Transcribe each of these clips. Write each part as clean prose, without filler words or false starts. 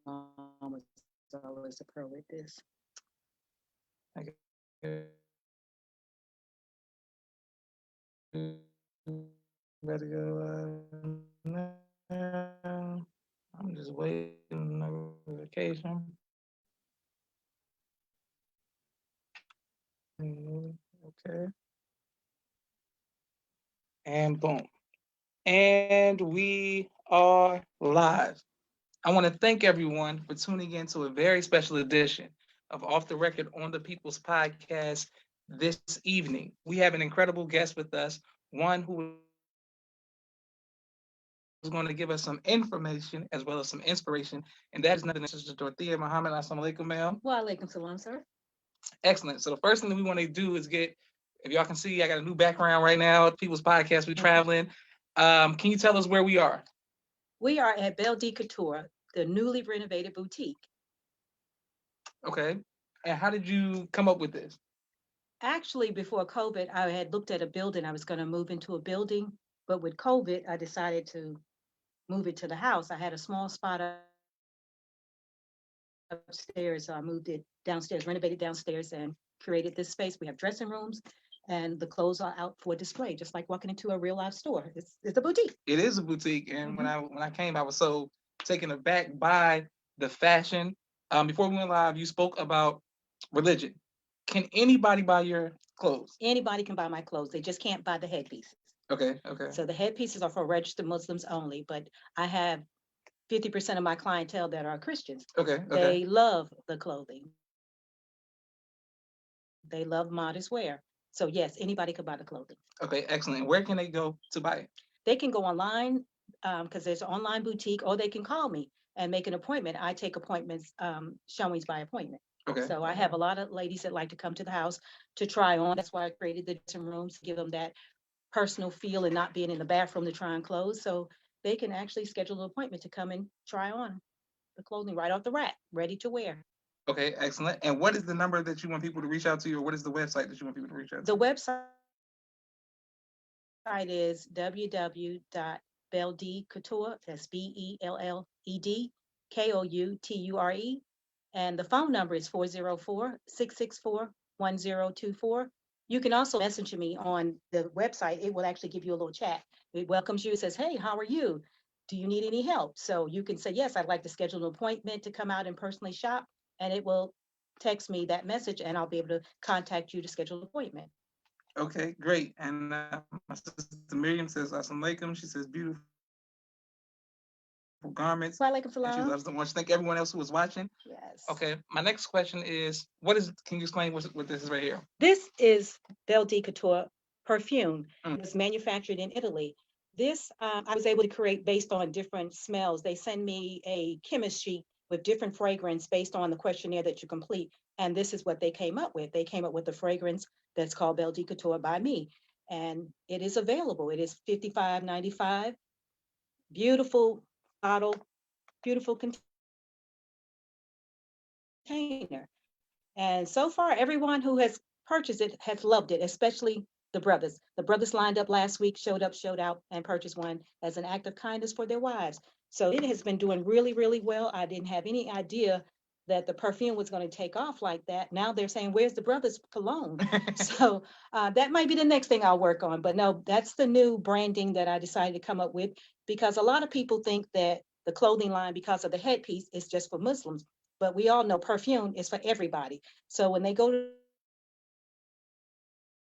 Mom was always a pro with this. Okay. Better go now. I'm just waiting on notification. Okay. And boom. And we are live. I want to thank everyone for tuning in to a very special edition of Off the Record on the People's Podcast this evening. We have an incredible guest with us, one who is going to give us some information as well as some inspiration, and that is none other than Sister Dorthea Muhammad. Assalamu alaikum, ma'am. Wa alaikum salam, sir. Excellent. So the first thing that we want to do is get, if y'all can see, I got a new background right now. People's Podcast, we traveling. Can you tell us where we are? We are at Belle D Kouture, the newly renovated boutique. Okay. And how did you come up with this? Actually, before COVID, I had looked at a building. I was going to move into a building, but with COVID, I decided to move it to the house. I had a small spot upstairs, so I moved it downstairs, renovated downstairs, and created this space. We have dressing rooms, and the clothes are out for display, just like walking into a real life store. It's a boutique. It is a boutique, and Mhm. when I came, I was so taken aback by the fashion. Before we went live, you spoke about religion. Can anybody buy your clothes? Anybody can buy my clothes. They just can't buy the headpieces. Okay, okay, So the headpieces are for registered Muslims only, but I have 50% of my clientele that are Christians. okay, okay. They love the clothing. They love modest wear. So yes, anybody could buy the clothing. Okay, excellent. Where can they go to buy it? They can go online because there's an online boutique, or they can call me and make an appointment. I take appointments, showings by appointment. Okay. So I have a lot of ladies that like to come to the house to try on. That's why I created the dressing rooms to give them that personal feel and not being in the bathroom to try on clothes. So they can actually schedule an appointment to come and try on the clothing right off the rack, ready to wear. Okay, excellent. And what is the number that you want people to reach out to you, or what is the website that you want people to reach out to? The website is www.belledkouture, that's BELLEDKOUTURE. And the phone number is 404-664-1024. You can also message me on the website. It will actually give you a little chat. It welcomes you. It says, hey, how are you? Do you need any help? So you can say, yes, I'd like to schedule an appointment to come out and personally shop. And it will text me that message, and I'll be able to contact you to schedule an appointment. Okay, great. And my sister Miriam says, Assalamu alaikum. She says, beautiful garments. And she loves them. Wants to thank everyone else who was watching. Yes. Okay, my next question is, can you explain what this is right here? This is Belle D Kouture perfume. It was manufactured in Italy. This I was able to create based on different smells. They send me a chemist sheet with different fragrance based on the questionnaire that you complete. And this is what they came up with. They came up with a fragrance that's called Belle D Kouture by me. And it is available. It is $55.95. Beautiful bottle, beautiful container. And so far, everyone who has purchased it has loved it, especially the brothers. The brothers lined up last week, showed up, showed out, and purchased one as an act of kindness for their wives. So it has been doing really, really well. I didn't have any idea that the perfume was going to take off like that. Now they're saying, where's the brothers' cologne? So that might be the next thing I'll work on. But no, that's the new branding that I decided to come up with, because a lot of people think that the clothing line, because of the headpiece, is just for Muslims. But we all know perfume is for everybody. So when they go to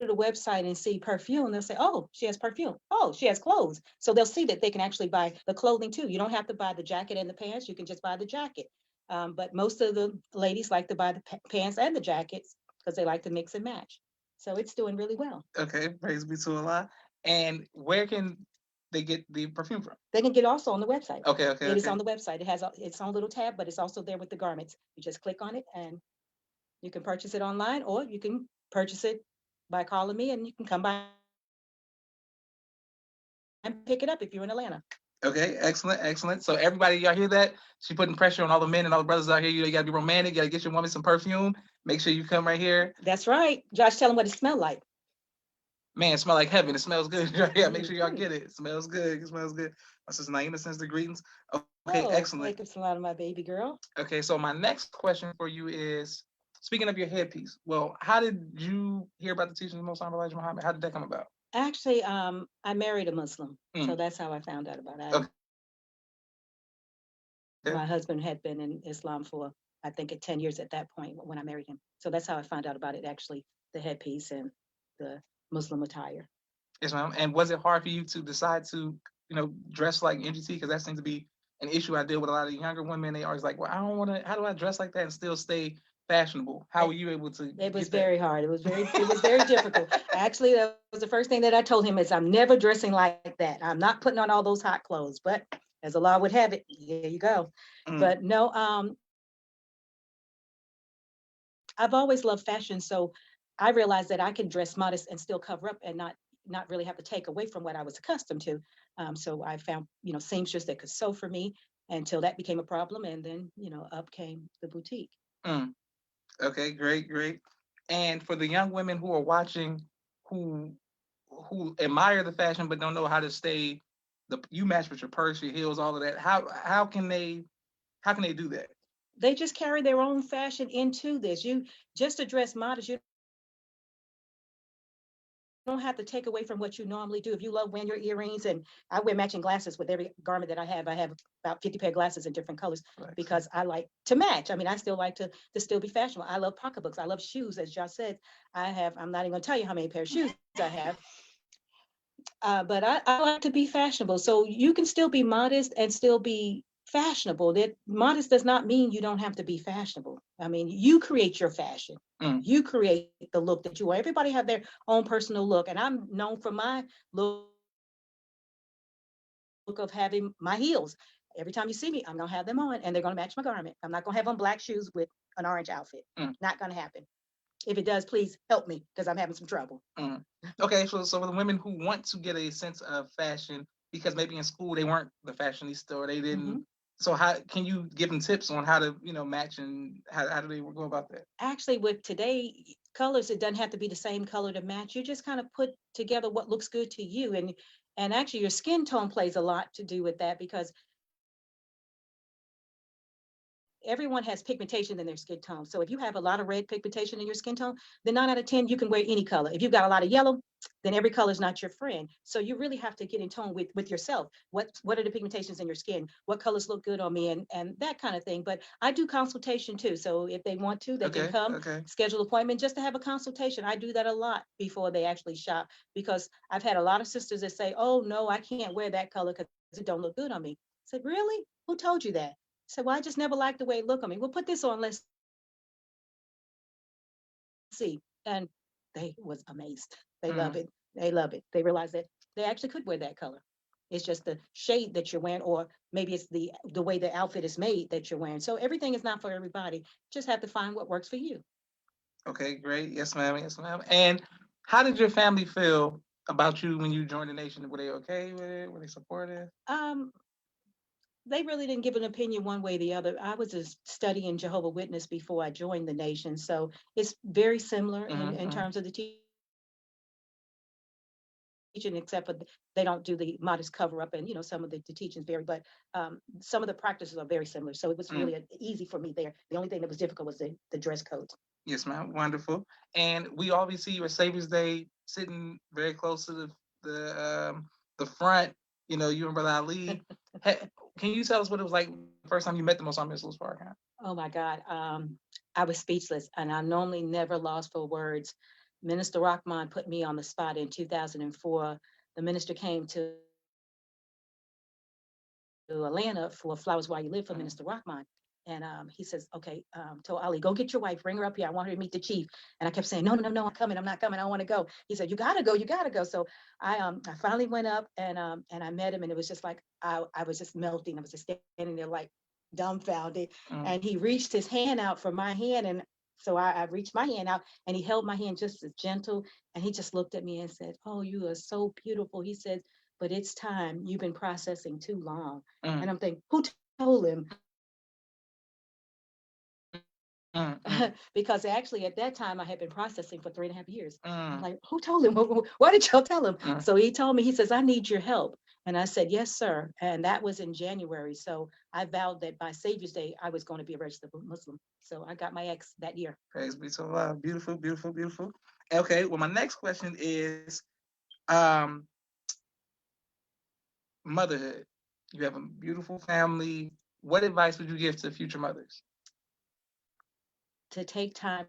the website and see perfume, they'll say, oh, she has perfume. Oh, she has clothes. So they'll see that they can actually buy the clothing too. You don't have to buy the jacket and the pants. You can just buy the jacket. But most of the ladies like to buy the pants and the jackets because they like to mix and match. So it's doing really well. Okay, praise be to Allah. And where can they get the perfume from? They can get also on the website. Okay, okay. It is on the website. It has its own little tab, but it's also there with the garments. You just click on it and you can purchase it online, or you can purchase it by calling me, and you can come by and pick it up if you're in Atlanta. Okay, excellent, excellent. So everybody, y'all hear that? She putting pressure on all the men and all the brothers out here. You gotta be romantic. You gotta get your woman some perfume. Make sure you come right here. That's right. Josh, tell them what it smelled like. Man, it smell like heaven. It smells good. Yeah, make sure y'all Mhm. get it. It smells good. It smells good. My sister Naima sends the greetings. Okay, Oh, excellent. thank you so much, my baby girl. Okay, so my next question for you is, speaking of your headpiece, well, how did you hear about the teachings of Most Honorable Elijah Muhammad? How did that come about? Actually, I married a Muslim, so Mm, that's how I found out about it. okay. My husband had been in Islam for, I think, at 10 years at that point when I married him. So that's how I found out about it, actually, the headpiece and the Muslim attire. Yes, ma'am. And was it hard for you to decide to, dress like NGT? Because that seems to be an issue I deal with a lot of younger women. They always like, well, I don't want to. How do I dress like that and still stay fashionable? How were It, you able to it was get that? very hard. It was very difficult. Actually, that was the first thing that I told him is I'm never dressing like that. I'm not putting on all those hot clothes. But as Allah would have it, here you go. Mm, But no, I've always loved fashion, so I realized that I can dress modest and still cover up and not really have to take away from what I was accustomed to. So I found seamstress that could sew for me until that became a problem, and then up came the boutique. mm. Okay, great, great. And for the young women who are watching, who who admire the fashion but don't know how to stay, you match with your purse, your heels, all of that. How can they do that? They just carry their own fashion into this. You just to dress modest. You don't have to take away from what you normally do. If you love wearing your earrings, and I wear matching glasses with every garment that I have about 50 pair of glasses in different colors Like, because I like to match. I mean, I still like to still be fashionable. I love pocketbooks. I love shoes, as y'all said. I'm not even gonna tell you how many pair of shoes I have. But I like to be fashionable. So you can still be modest and still be fashionable. That modest does not mean you don't have to be fashionable. I mean, you create your fashion. mm, You create the look that you want. Everybody have their own personal look. And I'm known for my look of having my heels. Every time you see me, I'm gonna have them on and they're gonna match my garment. I'm not gonna have on black shoes with an orange outfit. mm, Not gonna happen. If it does, please help me because I'm having some trouble. mm. Okay, so for the women who want to get a sense of fashion, because maybe in school they weren't the fashionista or they didn't. Mhm. So how can you give them tips on how to, match, and how do they go about that? Actually, with today colors, it doesn't have to be the same color to match. You just kind of put together what looks good to you, and actually your skin tone plays a lot to do with that because everyone has pigmentation in their skin tone. So if you have a lot of red pigmentation in your skin tone, then 9 out of 10 you can wear any color. If you've got a lot of yellow, then every color is not your friend. So you really have to get in tone with yourself. What are the pigmentations in your skin? What colors look good on me, and that kind of thing. But I do consultation too. So if they want to, they can Okay, come okay, schedule an appointment just to have a consultation. I do that a lot before they actually shop because I've had a lot of sisters that say, "Oh no, I can't wear that color because it don't look good on me." I said, "Really? Who told you that?" So well, I just never liked the way it looked on me. Well, put this on, let's see. And they was amazed. They love mm, it. They love it. They realize that they actually could wear that color. It's just the shade that you're wearing, or maybe it's the way the outfit is made that you're wearing. So everything is not for everybody. Just have to find what works for you. okay, great. Yes, ma'am. Yes, ma'am. And how did your family feel about you when you joined the nation? Were they okay with it? Were they supportive? Um, they really didn't give an opinion one way or the other. I was a studying Jehovah Witness before I joined the nation, so it's very similar in Mm-hmm. terms of the teaching, except for they don't do the modest cover up, and some of the teachings vary, but some of the practices are very similar. So it was Mm. really easy for me there. The only thing that was difficult was the dress code. Yes, ma'am. Wonderful. And we always see you at Savior's Day sitting very close to the front. You and Brother Ali. Can you tell us what it was like the first time you met the Most Honorable Mrs. Farrakhan? Oh my God, I was speechless, and I normally never lost for words. Minister Rahman put me on the spot in 2004. The minister came to Atlanta for Flowers While You Live for Mm, Minister Rahman. And he says, okay, told Ali, go get your wife, bring her up here. I want her to meet the chief. And I kept saying, no, no, no, no, I'm coming. I'm not coming. I don't want to go. He said, you gotta go. You gotta go. So I finally went up and I met him, and it was just like I was just melting. I was just standing there like dumbfounded. mm, And he reached his hand out for my hand, and so I reached my hand out, and he held my hand just as gentle, and he just looked at me and said, "Oh, you are so beautiful." He said, "But it's time. You've been processing too long." mm, And I'm thinking, who told him Because actually at that time I had been processing for 3.5 years. I'm mm, like, who told him? Why did y'all tell him? mm. So he told me, he says, I need your help. And I said, yes, sir. And that was in January. So I vowed that by Savior's Day, I was going to be a registered Muslim. So I got my ex that year. Praise be to Allah. Beautiful, beautiful, beautiful. Okay, well, my next question is um, motherhood. You have a beautiful family. What advice would you give to future mothers? To take time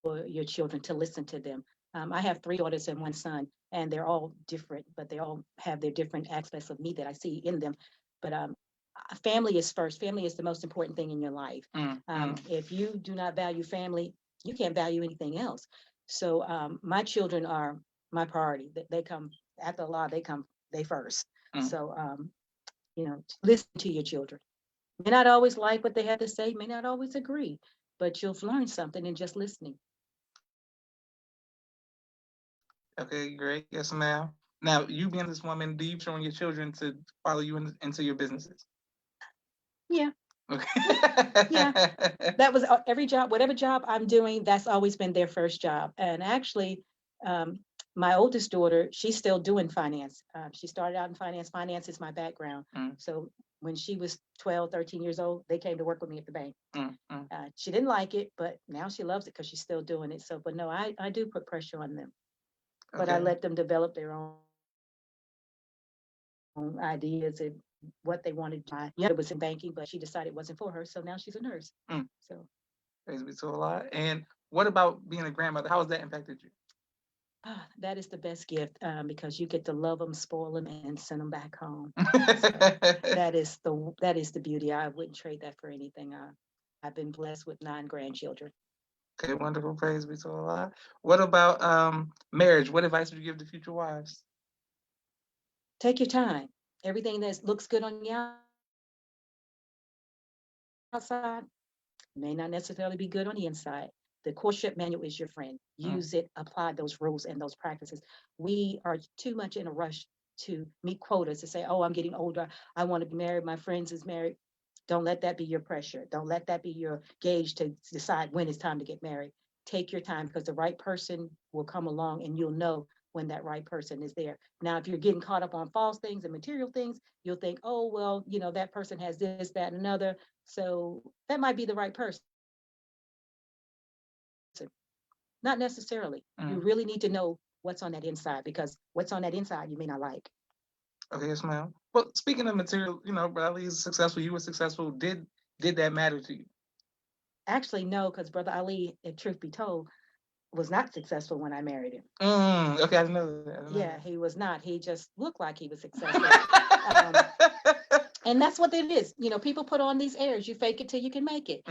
for your children, to listen to them. I have 3 daughters and 1 son, and they're all different, but they all have their different aspects of me that I see in them. But family is first. Family is the most important thing in your life. If you do not value family, you can't value anything else. So my children are my priority. They come after Allah. They first. So listen to your children. May not always like what they have to say, may not always agree, but you'll learn something in just listening. Okay, great. Yes, ma'am. Now, you being this woman, do you showing your children to follow you into your businesses? Yeah. Okay. Yeah. That was every job, whatever job I'm doing, that's always been their first job. And actually, um, my oldest daughter, she's still doing finance. She started out in finance. Finance is my background. So when she was 12, 13 years old, they came to work with me at the bank. She didn't like it, but now she loves it because she's still doing it. So, but no, I do put pressure on them, but I Okay. let them develop their own ideas and what they wanted to do. My younger was in banking, but she decided it wasn't for her. So now she's a nurse. So Praise be to Allah. And what about being a grandmother? How has that impacted you? that is the best gift because you get to love them, spoil them, and send them back home. So that is the beauty. I wouldn't trade that for anything. I've been blessed with 9 grandchildren. Okay, wonderful. Praise be to Allah. What about marriage? What advice would you give to future wives? Take your time. Everything that looks good on the outside may not necessarily be good on the inside. The courtship manual is your friend. Use it, apply those rules and those practices. We are too much in a rush to meet quotas to say, oh, I'm getting older. I want to be married. My friends is married. Don't let that be your pressure. Don't let that be your gauge to decide when it's time to get married. Take your time because the right person will come along and you'll know when that right person is there. Now, if you're getting caught up on false things and material things, you'll think, oh, well, that person has this, that, and another. So that might be the right person. Not necessarily. You really need to know what's on that inside because what's on that inside you may not like. Okay, yes, ma'am. Well, speaking of material, Bradley is successful. You were successful. Did that matter to you? Actually, no, because Brother Ali, if truth be told, was not successful when I married him. Okay, I didn't know that. Yeah, he was not. He just looked like he was successful. And that's what it is. People put on these airs. You fake it till you can make it.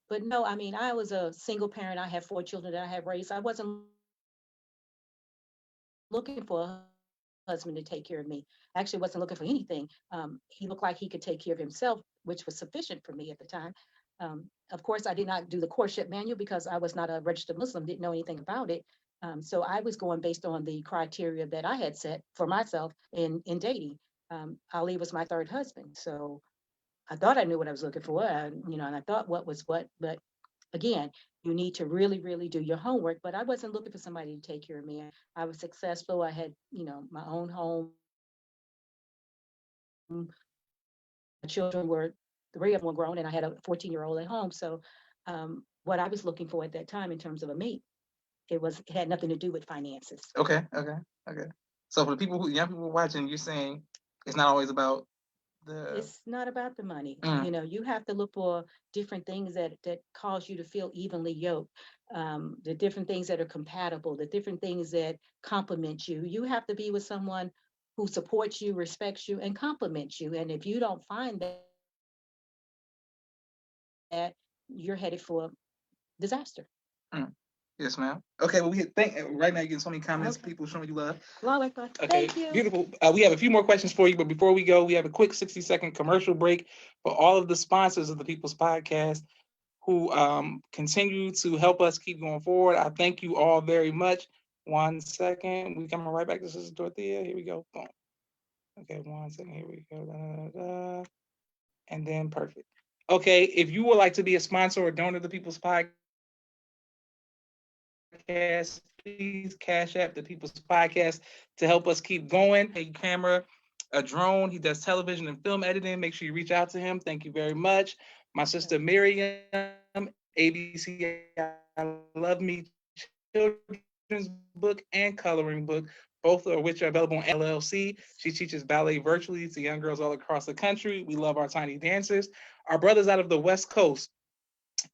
But no, I mean, I was a single parent. I had 4 children that I had raised. I wasn't looking for a husband to take care of me. I actually wasn't looking for anything. He looked like he could take care of himself, which was sufficient for me at the time. Of course, I did not do the courtship manual because I was not a registered Muslim, didn't know anything about it. So I was going based on the criteria that I had set for myself in dating. Ali was my 3rd husband. So I thought I knew what I was looking for, and I thought what was what, but again, you need to really, really do your homework. But I wasn't looking for somebody to take care of me. I was successful. I had, my own home. My children were 3 of them were grown, and I had a 14-year-old at home. So, what I was looking for at that time in terms of a mate, it had nothing to do with finances. Okay. So for the young people watching, you're saying it's not always about It's not about the money. You have to look for different things that cause you to feel evenly yoked. The different things that are compatible, the different things that complement you. You have to be with someone who supports you, respects you, and compliments you. And if you don't find that, you're headed for disaster. Yes, ma'am. Okay, well, right now you're getting so many comments, Okay. people showing you love. Okay, thank you. Beautiful. We have a few more questions for you, but before we go, we have a quick 60-second commercial break for all of the sponsors of the People's Podcast who continue to help us keep going forward. I thank you all very much. 1 second. We coming right back to Sis Dorthea. Here we go. Boom. Okay, 1 second. Here we go. and then perfect. Okay, if you would like to be a sponsor or donor to People's Podcast, please cash app the People's Podcast to help us keep going. A camera, a drone. He does television and film editing. Make sure you reach out to him. Thank you very much. My sister Miriam, ABC I Love Me children's book and coloring book, both of which are available on Amazon LLC. She teaches ballet virtually to young girls all across the country. We love our tiny dancers. Our brothers out of the West Coast,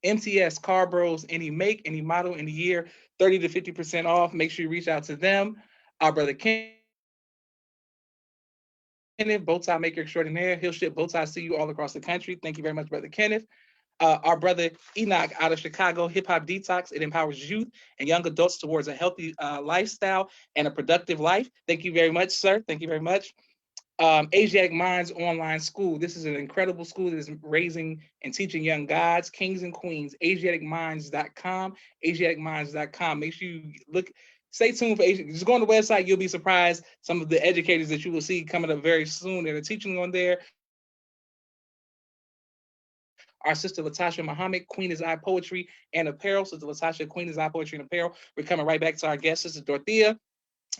MTS, Car Bros, any make, any model, any year, 30 to 50% off. Make sure you reach out to them. Our brother Kenneth, bow tie maker extraordinaire. He'll ship bow ties to you all across the country. Thank you very much, brother Kenneth. Our brother Enoch out of Chicago, Hip Hop Detox. It empowers youth and young adults towards a healthy lifestyle and a productive life. Thank you very much, sir. Thank you very much. Asiatic Minds Online School. This is an incredible school that is raising and teaching young gods, kings, and queens. AsiaticMinds.com. AsiaticMinds.com. Make sure you look, stay tuned for Asian. Just go on the website. You'll be surprised some of the educators that you will see coming up very soon that are teaching on there. Our sister Latasha Muhammad, Queen is I Poetry and Apparel. Sister Latasha, Queen is I Poetry and Apparel. We're coming right back to our guest, Sister Dorthea.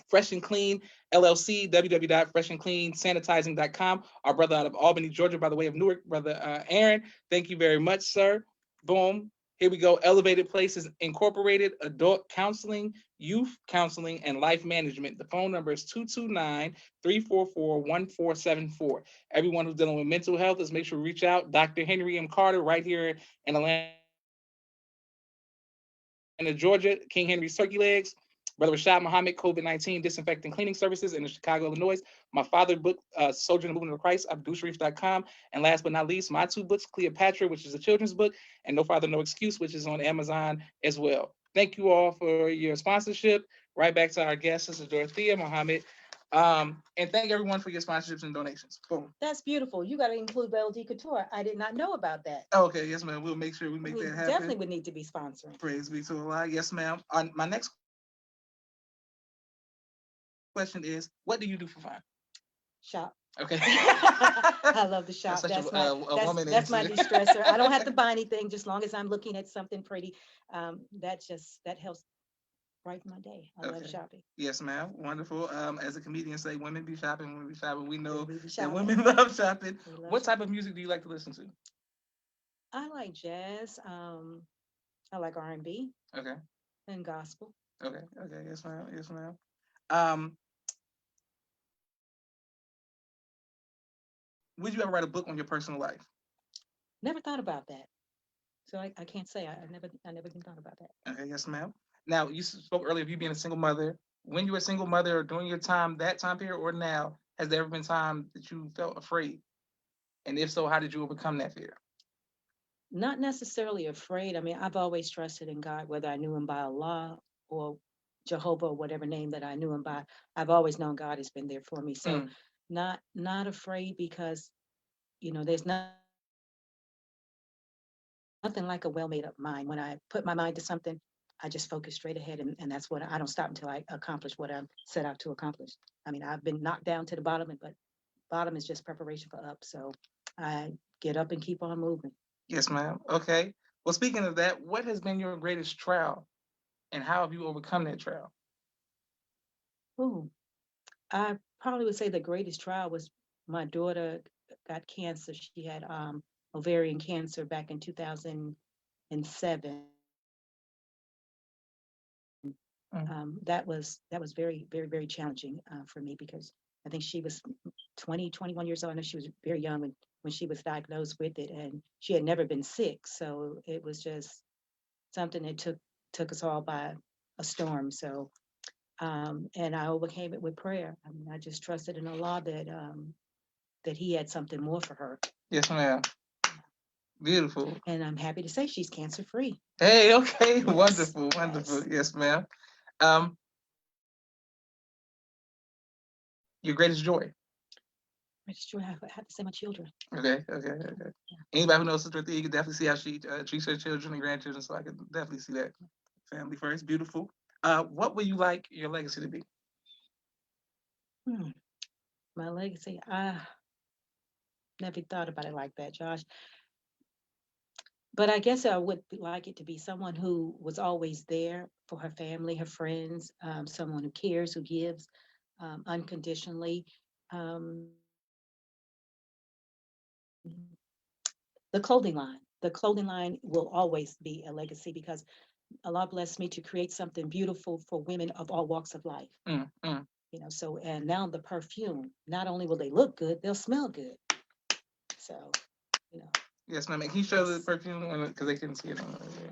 Fresh and Clean LLC, www.freshandcleansanitizing.com. Our brother out of Albany, Georgia, by the way of Newark, brother Aaron. Thank you very much, sir. Boom. Here we go. Elevated Places Incorporated, Adult Counseling, Youth Counseling, and Life Management. The phone number is 229-344-1474. Everyone who's dealing with mental health, let's make sure to reach out. Dr. Henry M. Carter, right here in Atlanta, Georgia. King Henry Turkey Legs. Brother Rashad Muhammad, COVID-19 disinfecting cleaning services in Chicago, Illinois. My father book, Soldier in the Movement of Christ, AbdulSharif.com. And last but not least, my two books, Cleopatra, which is a children's book, and No Father, No Excuse, which is on Amazon as well. Thank you all for your sponsorship. Right back to our guest, Sister Dorthea Muhammad. And thank everyone for your sponsorships and donations. Boom. That's beautiful. You got to include Belle D Kouture. I did not know about that. Okay, yes, ma'am. We'll make sure we make We that happen. definitely would need to be sponsoring. Praise be to Allah. Yes, ma'am. My next question is, what do you do for fun? Shop. Okay. I love the That's such shop. a, woman That's answer. my de-stressor. I don't have to buy anything, just long as I'm looking at something pretty. That helps brighten my day. I love Okay. shopping. Yes, ma'am. Wonderful. As a comedian say, women be shopping, women be shopping. We know We be that shopping. women love shopping. We love What type of shopping. music do you like to listen to? I like jazz. I like R&B Okay. and gospel. Okay. Okay. Yes, ma'am. Yes, ma'am. Um, would you ever write a book on your personal life? Never thought about that. So I can't say I never even thought about that. Okay. Yes, ma'am. Now, you spoke earlier of you being a single mother. When you were a single mother, or during your time, that time period, or now, has there ever been time that you felt afraid? And if so, how did you overcome that fear? Not necessarily afraid. I mean, I've always trusted in God, whether I knew him by Allah or Jehovah or whatever name that I knew him by. I've always known God has been there for me. So Mm. not afraid because, there's nothing like a well-made up mind. When I put my mind to something, I just focus straight ahead and that's what I don't stop until I accomplish what I'm set out to accomplish. I mean, I've been knocked down to the bottom, but bottom is just preparation for up. So I get up and keep on moving. Yes, ma'am. Okay. Well, speaking of that, what has been your greatest trial, and how have you overcome that trial? Ooh, I probably would say the greatest trial was my daughter got cancer. She had ovarian cancer back in 2007. Mm. That was very, very, very challenging for me because I think she was 20, 21 years old. I know she was very young when she was diagnosed with it, and she had never been sick. So it was just something that took us all by a storm. So and I overcame it with prayer. I mean, I just trusted in Allah that He had something more for her. Yes, ma'am. Beautiful. And I'm happy to say she's cancer free. Hey, okay. Yes, Wonderful, wonderful. yes. Yes, ma'am. Um, your greatest joy. It's true. I have to say my children. Okay, okay, okay. Yeah. Anybody who knows Sister Dorothy, you can definitely see how she treats her children and grandchildren. So I can definitely see that. Family first, beautiful. What would you like your legacy to be? Hmm. My legacy. never thought about it like that, Josh. But I guess I would like it to be someone who was always there for her family, her friends, someone who cares, who gives unconditionally. Um, the clothing line. The clothing line will always be a legacy because Allah blessed me to create something beautiful for women of all walks of life. You know, so and now the perfume, not only will they look good, they'll smell good. So, you know. Yes, ma'am. Can you show the perfume because they couldn't see it?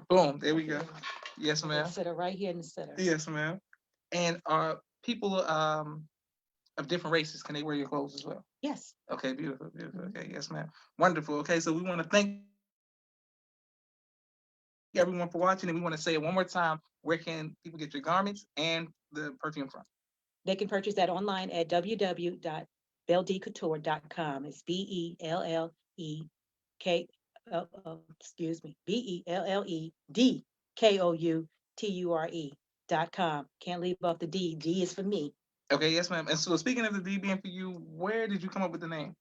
Boom, there we go. Yes, ma'am. Center right here in the center. Yes, ma'am. And are people of different races, can they wear your clothes as well? Yes. Okay, beautiful, beautiful. Okay, yes, ma'am. Wonderful. Okay, so we want to thank everyone for watching, and we want to say it one more time. Where can people get your garments and the perfume from? They can purchase that online at www.belledkouture.com. It's BELLEK, excuse me, BELLEDKOUTURE.com. Can't leave off the D. D is for me. Okay, yes, ma'am. And so speaking of the D being for you, where did you come up with the name?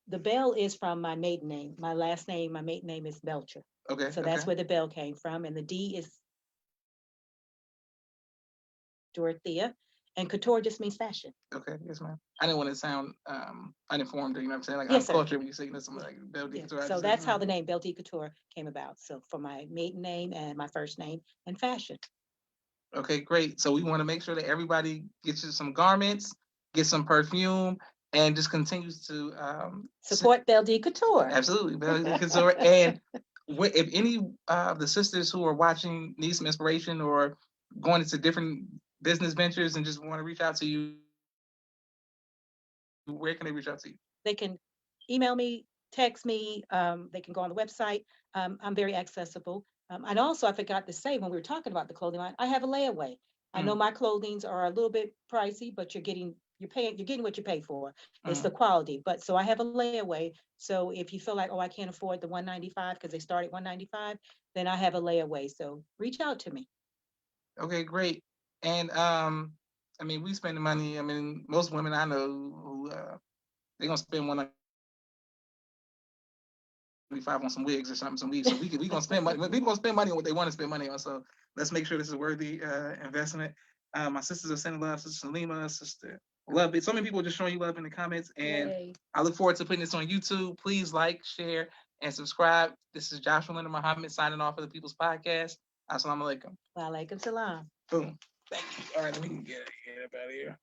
The Belle is from my maiden name. My last name, my maiden name is Belcher. Okay. So that's where the Belle came from. And the D is Dorthea. And couture just means fashion. Okay, yes, ma'am. I didn't want to sound uninformed, or you know what I'm saying? Like yes, culture when you say something like Belle D Kouture. So that's how the name Belle D Kouture came about. So for my maiden name and my first name and fashion. Okay, great. So we want to make sure that everybody gets you some garments, get some perfume, and just continues to support Belle D Kouture. Absolutely, Belle D Kouture. And if any of the sisters who are watching need some inspiration or going into different business ventures and just want to reach out to you, where can they reach out to you? They can email me, text me. They can go on the website. I'm very accessible. And also, I forgot to say when we were talking about the clothing line, I have a layaway. I know my clothings are a little bit pricey, but you're getting what you pay for. It's the quality. But so I have a layaway. So if you feel like, oh, I can't afford the $195 because they start at $195, then I have a layaway. So reach out to me. Okay, great. And I mean, we spend the money. I mean, most women I know who they're gonna spend $195 on some wigs or something, some weaves. So we gonna spend money. People gonna spend money on what they want to spend money on. So let's make sure this is a worthy investment. My sisters are sending love, Sister Salima, Sister Love It. So many people are just showing you love in the comments, and Yay. I look forward to putting this on YouTube. Please like, share, and subscribe. This is Joshua Leonard Muhammad signing off for the People's Podcast. Assalamu alaikum. Wa alaikum salam. Boom. Thank you. All right, let me get up out of here.